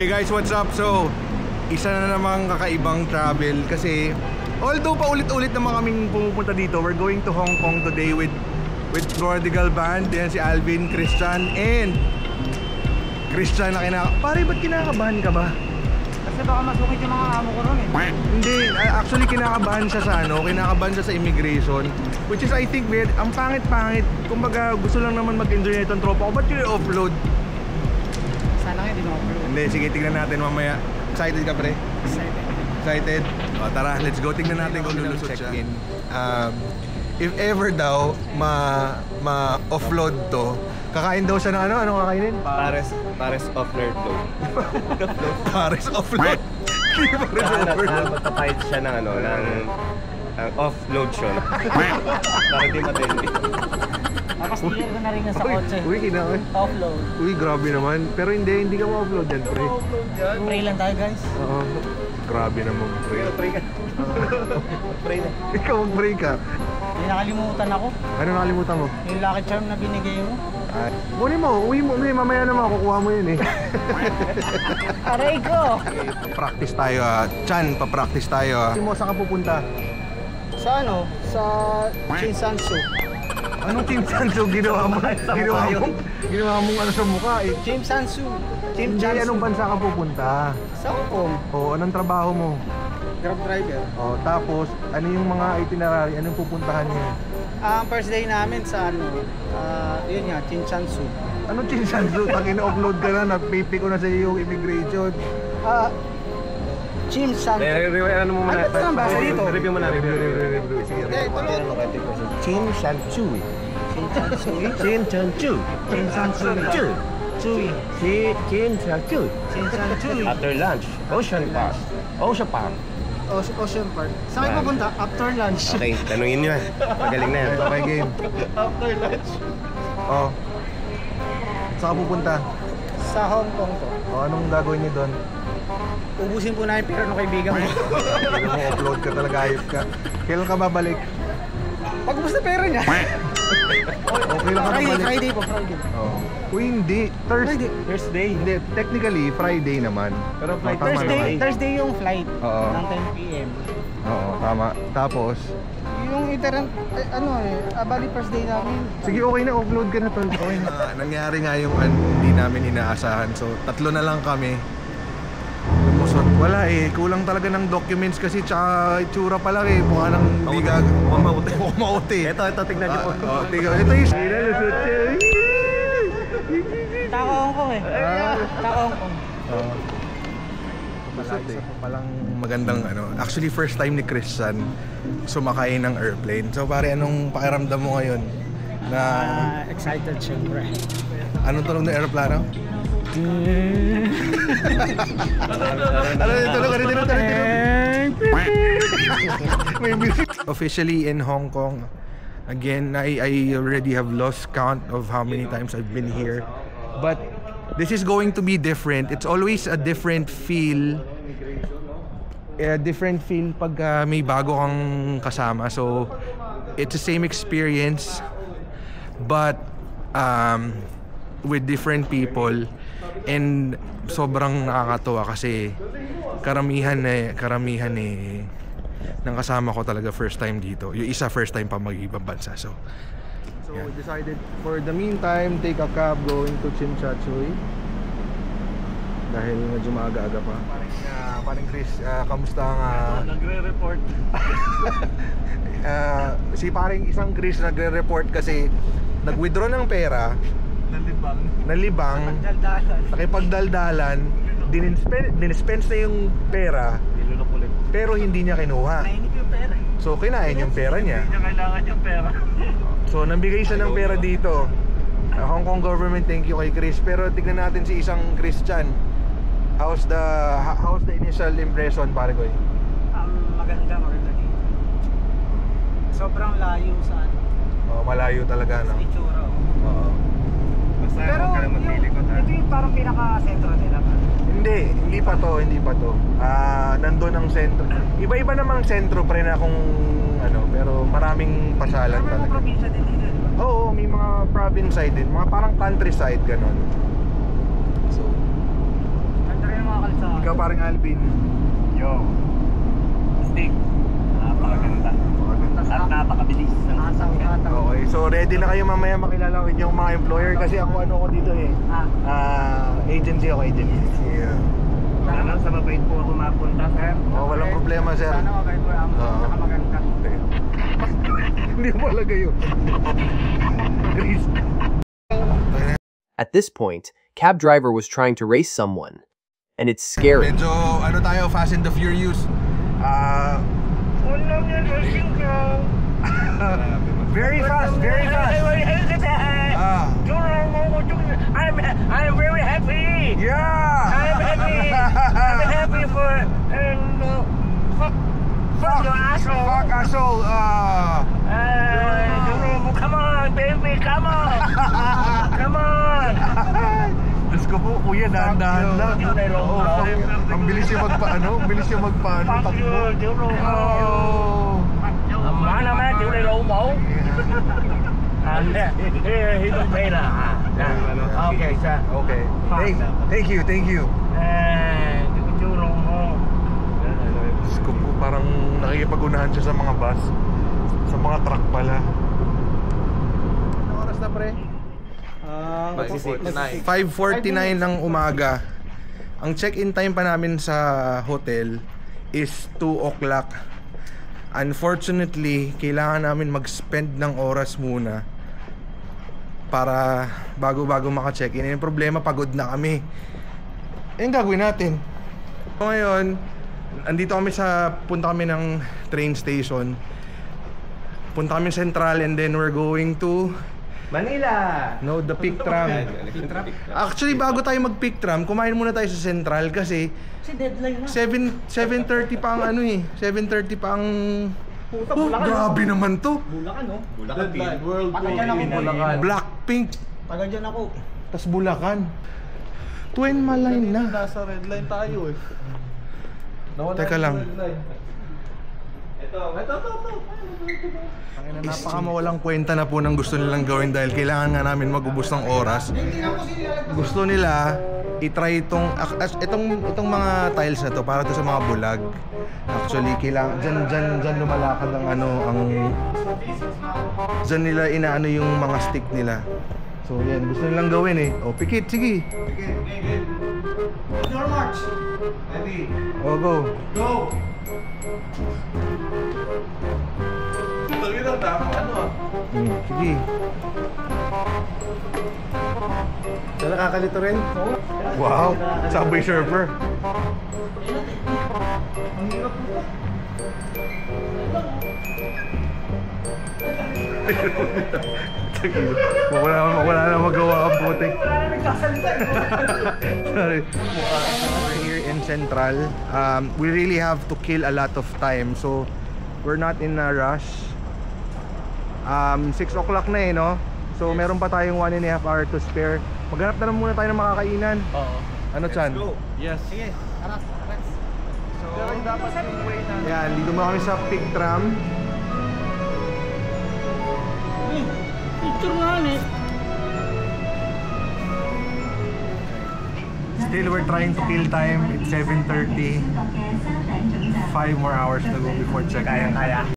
Hey guys, what's up? So, isa na namang kakaibang travel kasi although paulit-ulit naman kaming pumupunta dito, we're going to Hong Kong today with Prodigal Band. Yan si Alvin, Christian, and Christian na Pare, ba't kinakabahan ka ba? Kasi baka masukit yung mga amo ko ron eh. Hindi, actually kinakabahan siya sa kinakabahan siya sa immigration. Which is I think weird, ang pangit-pangit. Kumbaga gusto lang naman mag-enjoy nitong tropa ko. Ba't yun i-offload? Sana nga hindi ma-upload. Hindi, sige, tignan natin mamaya. Excited ka, pre? Excited? O, tara, let's go. Tignan natin kung lulusot siya. If ever daw ma-offload to, kakain daw siya ng ano? Anong kakainin? Pares offload load. Pares offload? Magpapahit siya ng ng offload siya. Para di matindi. Tapos clear ko na rin sa kotse. Uy, kinakain. Offload. Uy, grabe naman. Pero hindi ka ma-offload yan, pre. Pray lang tayo guys. Oo. Grabe naman, pre. Pray ka. Pray na. Ikaw mag-pray ka. May nakalimutan ako. Ano nakalimutan mo? Yung lucky charm na binigay mo. Kunin mo, uwi mo. Mamaya naman kukuha mo yun eh. Aray ko! Practice tayo Chan, pa-practice tayo Saan mo, saan ka pupunta? Sa ano? Sa Chinsansu. Anong Chinsansu ginawa mo? Ginawa mong ano sa mukha eh. Chinsansu. Hindi, anong bansa ka pupunta? Sa Hong Kong. Oo, anong trabaho mo? Grab driver. Oo, tapos ano yung mga itinerary? Anong pupuntahan niyo? Ang first day namin sa ano, yun nga, Chinsansu. Anong Chinsansu? Pag ina-upload ka na, nagpipi ko na sa iyo yung immigration. Chinsansu. Ano mo muna? Ano ba basa dito? Review mo na. Sige, Chinsansu. Chinsansu. Chinsansu. Chui. Chinsansu. Chinsansu. After lunch, Ocean Park. Ocean Park. Saan kayo pupunta? After lunch. Okay, tanungin nyo. Magaling na yan. Okay, game. After lunch. Oh. Saan ka pupunta? Sa Hong Kong to. Anong gagawin niyo doon? Ubusin po namin pera ng kaibigan mo. Hindi mo upload ka talaga, ayos ka. Kailan ka babalik? Pag ubus na pera niya. Okay lang ka babalik? Friday po, Friday. Oh. Uy, hindi. Thursday. Hindi, technically, Friday naman. Pero flight Tama naman. Thursday yung flight Oo. ng 10 PM. Oo, tama. Tapos, Yung iterant, bali first day namin. sige, okay na, upload ka na tol. Okay na. Nangyari nga yung hindi namin inaasahan. So, tatlo na lang kami. Lumusot. Wala eh, kulang talaga ng documents kasi tsaka itsura pa lang eh. Mukha nang hindi gag... Mukhang mauti. Mukhang mauti. Ito, tignan nyo po. Tignan. Ito yung lusot siya. Tako Hong Kong eh. Tako Hong Kong. Isa pa palang magandang Actually, first time ni Christian sumakay ng airplane. So pare, anong pakiramdam mo ngayon? Na Excited syempre. anong tunog ng aeroplano? Officially in Hong Kong. Again, I already have lost count of how many times I've been here. But this is going to be different. It's always a different feel. A different feel pag may bago kang kasama. So, it's the same experience but with different people. And sobrang nakakatuwa kasi karamihan ng kasama ko talaga first time dito. Yung isa first time pa mag-ibang bansa. So we decided for the meantime take a cab going to Chinchachoy dahil medyo maaga-aga pa. Paring Chris, kamusta ang Nagre-report. si paring isang Chris nagre-report kasi nag-withdraw ng pera, nalibang, nakipagdaldalan, dinispense na yung pera, pero hindi niya kinuha. Nainip yung pera. So kinain yung pera niya. Hindi niya kailangan yung pera. So nabigay siya ng pera dito. Hong Kong government, thank you kay Chris. Pero tignan natin si isang Christian. How's the initial impression, pare ko? Maganda dito. Sobrang layo sa ano. Malayo talaga, no? Itsura. Oo. Pero ito yung parang pinaka-sentro nila. Hindi pa to. Nandun ang sentro. Iba-iba namang sentro pa rin akong pero maraming pasyalan May mga talaga. probinsya din dito. Oo, may mga province side din, mga parang countryside ganon. So, Ganda rin yung mga Yo, parang Alvin. Yo. Stick. Napakaganda. At napakabilis. Okay, so ready na kayo mamaya makilala ko yung mga employer kasi ako ano ko dito eh. Agency ako, agency. Yeah. Sana sa mabait po ako mapunta, sir. Oh, walang problema, sir. Sana mabait po ang nakamaganda. Hindi mo palagay yun. Chris. At this point, cab driver was trying to race someone, and it's scary. Medyo ano tayo, Fast and the Furious. Very fast, very fast. I'm very happy. Yeah. I'm happy for fuck your asshole. Fuck asshole. Come on, baby, come on. Come on. Diyos ko po, kuya, dahan-dahan lang. Ang bilis yung magpaano, ang bilis yung magpaano. Fuck you, Juro. Má naman, tiểu này lỗ mẫu. He don't pay na. Okay, sir. Okay. Thank you, thank you. Juro mo. Diyos ko po, parang nakikipag-unahan siya sa mga bus. Sa mga truck pala. Anong oras na, pre? 5:49 ng umaga. Ang check-in time pa namin sa hotel is 2 o'clock. Unfortunately, kailangan namin mag-spend ng oras muna para bago maka-check-in. Yung problema, pagod na kami. Yung gagawin natin. So, ngayon, andito kami punta kami ng train station. Punta kami Central and then we're going to Manila. no, the Peak Tram. Actually, bago tayo mag-Peak Tram, kumain muna tayo sa Central kasi Deadline na. 7:30 pa ang ano eh. 7:30 pa ang grabe naman to. Bulacan, no? Bulacan. World Taga dyan ako. Bulacan. Blackpink, Taga dyan ako. tas Bulacan. Twin Maline na. Nasa red line tayo eh. Teka lang. Ito. Napakamawalang kwenta na po ng gusto nilang gawin dahil kailangan nga namin magubos ng oras. Gusto nila i-try itong mga tiles na to para to sa mga bulag. Actually, kailangan dyan lumalakad ang dyan nila inaano yung mga stick nila. So yan, gusto nilang gawin eh. O, pikit, sige. Your march. Ready. O, go. Go. Tangina na ano ah. Sige. So, nakakalito rin? Oo. Wow, Subway Surfer. Ang hirap po. Wala na magawa ang putik. Wala na nagsasalita. Sorry. We're here in Central. We really have to kill a lot of time. So, we're not in a rush. 6 o'clock na eh, no? So, meron pa tayong 1.5 hour to spare. Maghanap na lang muna tayo ng makakainan. Oo. Ano, Chan? Yes. Sige, aras. So, dapat yung way na. Yan, dito muna kami sa Peak Tram. Picture nga eh. Still, we're trying to kill time. It's 7:30. 5 more hours to go before check-in. Kaya.